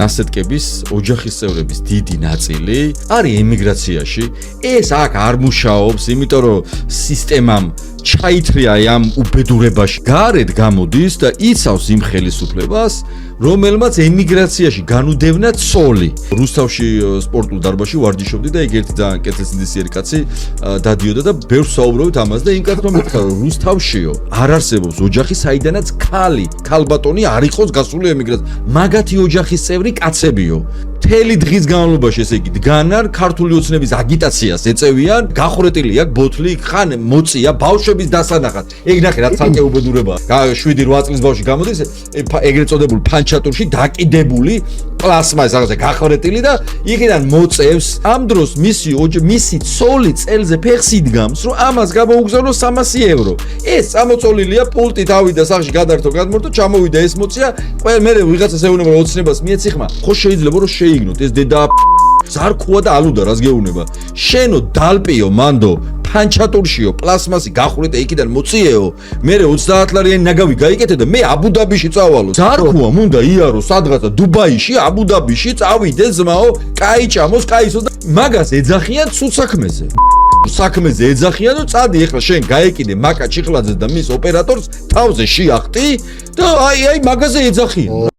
ასეთკების ოჯახის წევრების დიდი ნაწილი არის ემიგრაციაში. ეს აქ არ მუშაობს, იმიტომ რომ სისტემამ ჩაითრია ამ უბედურებაში. გარეთ გამოდის და იცავს იმ ხელისუფლებას, რომელმაც ემიგრაციაში განუდევნა ცოლი. რუსთავში სპორტულ დარბაზში ვარჯიშობდი და ეგ ერთი ძალიან კეთილსინდისიერი კაცი დადიოდა და ბევრს საუბრობთ ამას და იმ კაცმა მეთქა რომ რუსთავშიო არ არსებობს ოჯახი, საიდანაც ქალბატონი არ იყოს გასული ემიგრაციაში. მაგათი ოჯახის წევრი კაცებიო. მთელი დღის განმავლობაში ესე იგი დგანან ქართული ოცნების აგიტაციას ეწევიან, გახურეტილი აქვს ბოთლი, ხან მოწია ბავშვების დასანახად. ეგ ნახე რა ცალკე უბედურებაა. 7-8 წლის ბავშვი გამოდის, ეგრეთ წოდებულ ფანჩატურში დაკიდებული პლასმას რაღაცა გახურეტილი და იქიდან მოწევს. ამ დროს მისი ცოლი წელზე ფეხს იდგამს, რომ ამას გამოუგზავნოს 300 евро. ეს წამოწოლილია პულტით ავიდა სახში გადართო გადმორთო, ჩამოვიდა ეს მოწია, მე ვიღაცას ეუბნება ოცნებას მიეციხმა. ხო შეიძლება რომ შეიგნოთ ეს დედა ზარქუა და ალუდა რას გეუბნება. შენო დალპიო მანდო ფანჩატურშიო პლასმასი გახურეთ იქიდან მოწიეო. მე 30 ლარიანი ნაგავი გაიკეთე და მე აბუდაბიში წავალო. ზარქუა მუნდა იარო სადღაცა დუბაიში, აბუდაბიში წავიდე ზმაო, კაი ჭამოს, კაისო და მაგას ეძახიან ცუდ საქმეზე. საქმეზე ეძახიან და წადი ეხლა შენ გაეკიდე მაკა ჩიხლაძეს და მის ოპერატორს თავზე შეახტი და აი მაგაზე ეძახიან.